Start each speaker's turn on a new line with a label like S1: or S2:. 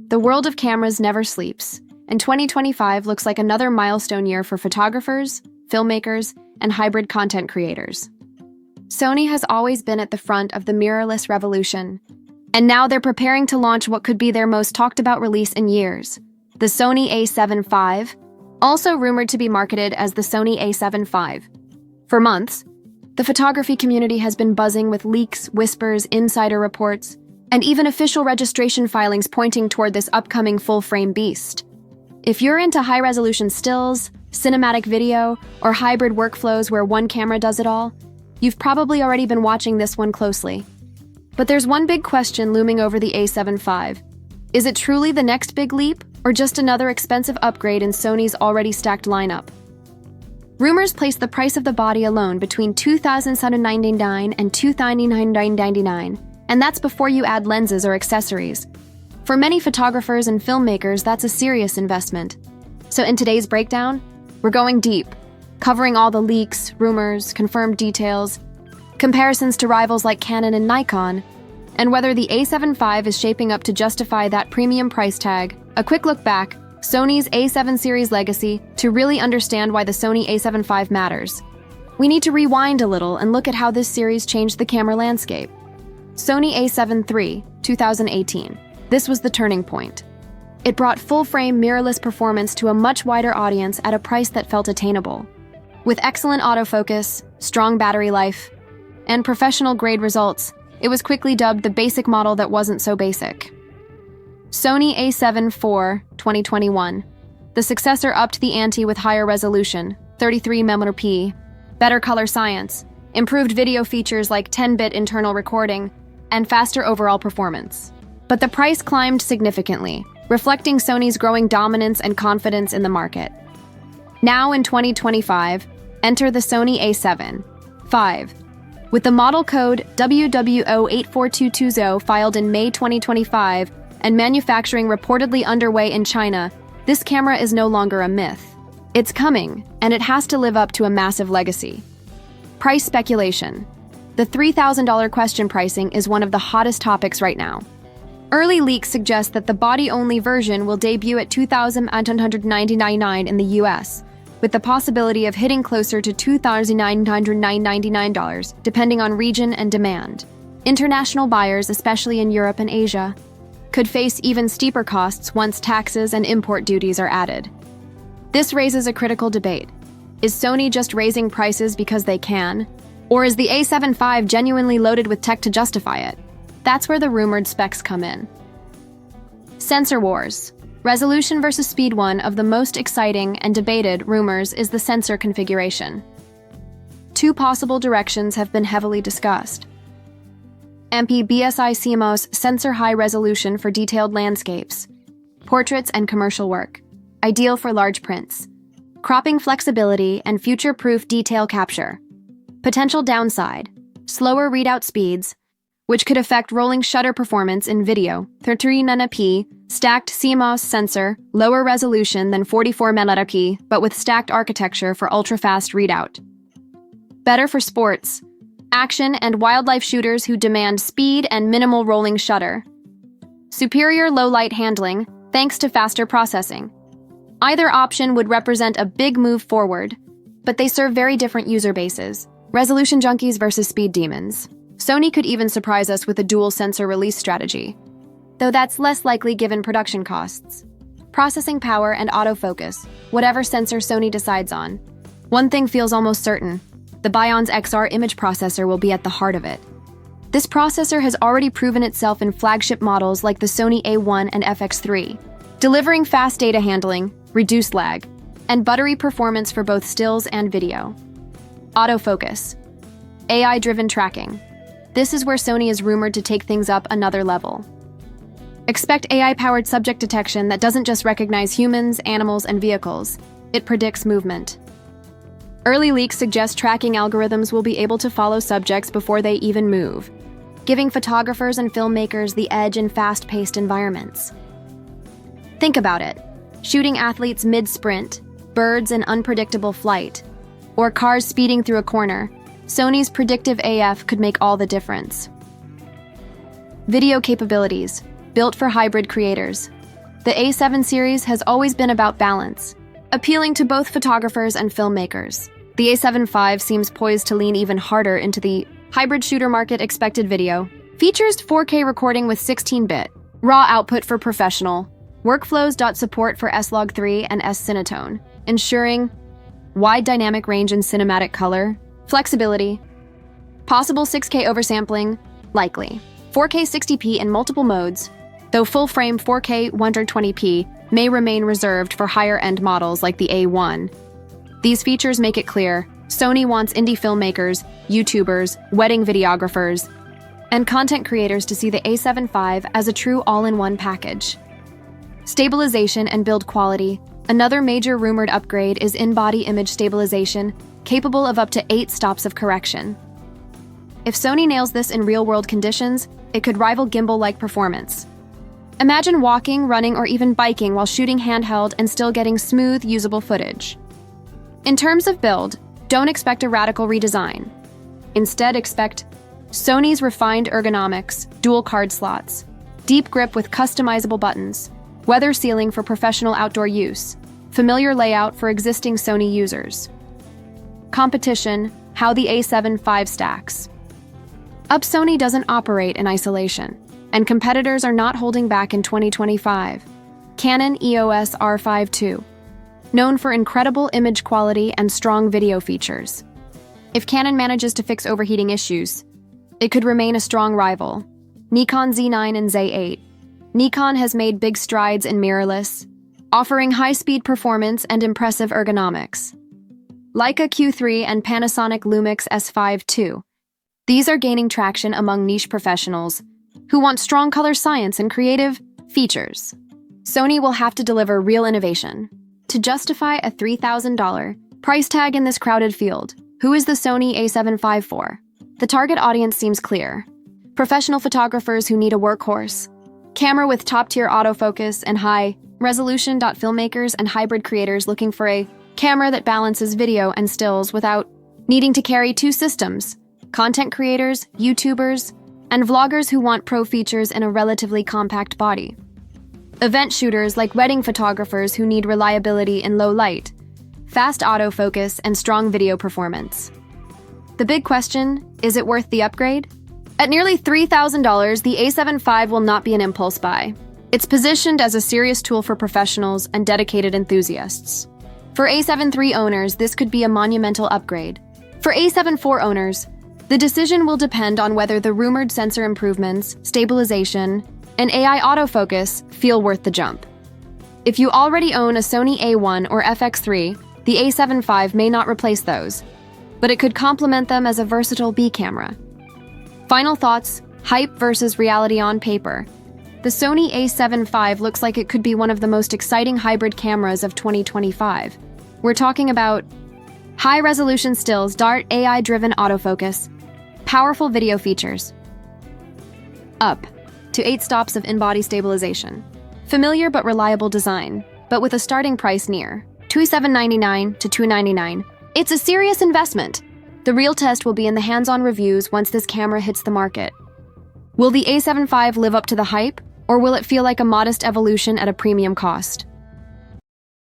S1: The world of cameras never sleeps, and 2025 looks like another milestone year for photographers, filmmakers, and hybrid content creators. Sony has always been at the front of the mirrorless revolution, and now they're preparing to launch what could be their most talked about release in years, the Sony A7V, also rumored to be marketed as the Sony A7V. For months, the photography community has been buzzing with leaks, whispers, insider reports, and even official registration filings pointing toward this upcoming full-frame beast. If you're into high-resolution stills, cinematic video, or hybrid workflows where one camera does it all, you've probably already been watching this one closely. But there's one big question looming over the A7V. Is it truly the next big leap, or just another expensive upgrade in Sony's already stacked lineup? Rumors place the price of the body alone between $2,799 and $2,999, and that's before you add lenses or accessories. For many photographers and filmmakers, that's a serious investment. So in today's breakdown, we're going deep, covering all the leaks, rumors, confirmed details, comparisons to rivals like Canon and Nikon, and whether the A7V is shaping up to justify that premium price tag. A quick look back, Sony's A7 series legacy, to really understand why the Sony A7V matters. We need to rewind a little and look at how this series changed the camera landscape. Sony A7 III, 2018. This was the turning point. It brought full-frame mirrorless performance to a much wider audience at a price that felt attainable. With excellent autofocus, strong battery life, and professional-grade results, it was quickly dubbed the basic model that wasn't so basic. Sony A7 IV, 2021. The successor upped the ante with higher resolution, 33mm, better color science, improved video features like 10-bit internal recording, and faster overall performance. But the price climbed significantly, reflecting Sony's growing dominance and confidence in the market. Now in 2025, enter the Sony A7 V. With the model code WW084220 filed in May 2025 and manufacturing reportedly underway in China, this camera is no longer a myth. It's coming, and it has to live up to a massive legacy. Price speculation. The $3,000 question pricing is one of the hottest topics right now. Early leaks suggest that the body-only version will debut at $2,899 in the US, with the possibility of hitting closer to $2,999, depending on region and demand. International buyers, especially in Europe and Asia, could face even steeper costs once taxes and import duties are added. This raises a critical debate. Is Sony just raising prices because they can? Or is the A7V genuinely loaded with tech to justify it? That's where the rumored specs come in. Sensor wars. Resolution versus speed. One of the most exciting and debated rumors is the sensor configuration. Two possible directions have been heavily discussed. BSI CMOS sensor high resolution for detailed landscapes, portraits, and commercial work, ideal for large prints. Cropping flexibility and future-proof detail capture. Potential downside, slower readout speeds, which could affect rolling shutter performance in video. 39p, stacked CMOS sensor, lower resolution than 44mm, but with stacked architecture for ultra-fast readout. Better for sports, action, and wildlife shooters who demand speed and minimal rolling shutter. Superior low-light handling, thanks to faster processing. Either option would represent a big move forward, but they serve very different user bases. Resolution junkies versus speed demons. Sony could even surprise us with a dual sensor release strategy, though that's less likely given production costs. Processing power and autofocus, whatever sensor Sony decides on. One thing feels almost certain: the Bion's XR image processor will be at the heart of it. This processor has already proven itself in flagship models like the Sony A1 and FX3, delivering fast data handling, reduced lag, and buttery performance for both stills and video. Autofocus. AI-driven tracking. This is where Sony is rumored to take things up another level. Expect AI-powered subject detection that doesn't just recognize humans, animals, and vehicles. It predicts movement. Early leaks suggest tracking algorithms will be able to follow subjects before they even move, giving photographers and filmmakers the edge in fast-paced environments. Think about it. Shooting athletes mid-sprint, birds in unpredictable flight, or cars speeding through a corner, Sony's predictive AF could make all the difference. Video capabilities, built for hybrid creators. the A7 series has always been about balance, appealing to both photographers and filmmakers. The A7V seems poised to lean even harder into the hybrid shooter market. Expected video features 4K recording with 16-bit raw output for professional workflows. Support for S-Log3 and S-Cinetone, ensuring wide dynamic range in cinematic color, flexibility, possible 6K oversampling, likely 4K 60p in multiple modes, though full-frame 4K 120p may remain reserved for higher-end models like the A1. These features make it clear Sony wants indie filmmakers, YouTubers, wedding videographers, and content creators to see the A7V as a true all-in-one package. Stabilization and build quality. Another major rumored upgrade is in-body image stabilization, capable of up to 8 stops of correction. If Sony nails this in real-world conditions, it could rival gimbal-like performance. Imagine walking, running, or even biking while shooting handheld and still getting smooth, usable footage. In terms of build, don't expect a radical redesign. Instead, expect Sony's refined ergonomics, dual card slots, deep grip with customizable buttons, weather sealing for professional outdoor use, familiar layout for existing Sony users. Competition, how the A7V stacks. Sony doesn't operate in isolation, and competitors are not holding back in 2025. Canon EOS R5 II, known for incredible image quality and strong video features. If Canon manages to fix overheating issues, it could remain a strong rival. Nikon Z9 and Z8. Nikon has made big strides in mirrorless, offering high-speed performance and impressive ergonomics. Leica Q3 and Panasonic Lumix S5 II. These are gaining traction among niche professionals who want strong color science and creative features. Sony will have to deliver real innovation to justify a $3,000 price tag in this crowded field. Who is the Sony A7V for? The target audience seems clear. Professional photographers who need a workhorse, camera with top-tier autofocus and high-resolution. Filmmakers and hybrid creators looking for a camera that balances video and stills without needing to carry 2 systems. Content creators, YouTubers, and vloggers who want pro features in a relatively compact body. Event shooters like wedding photographers who need reliability in low light, fast autofocus, and strong video performance. The big question, is it worth the upgrade? At nearly $3,000, the A7V will not be an impulse buy. It's positioned as a serious tool for professionals and dedicated enthusiasts. For A7 III owners, this could be a monumental upgrade. For A7 IV owners, the decision will depend on whether the rumored sensor improvements, stabilization, and AI autofocus feel worth the jump. If you already own a Sony A1 or FX3, the A7V may not replace those, but it could complement them as a versatile B camera. Final thoughts, hype versus reality on paper. The Sony A7V looks like it could be one of the most exciting hybrid cameras of 2025. We're talking about high-resolution stills, DART AI-driven autofocus, powerful video features, up to 8 stops of in-body stabilization, familiar but reliable design, but with a starting price near $2,799 to $299. It's a serious investment. The real test will be in the hands-on reviews once this camera hits the market. Will the A7V live up to the hype, or will it feel like a modest evolution at a premium cost?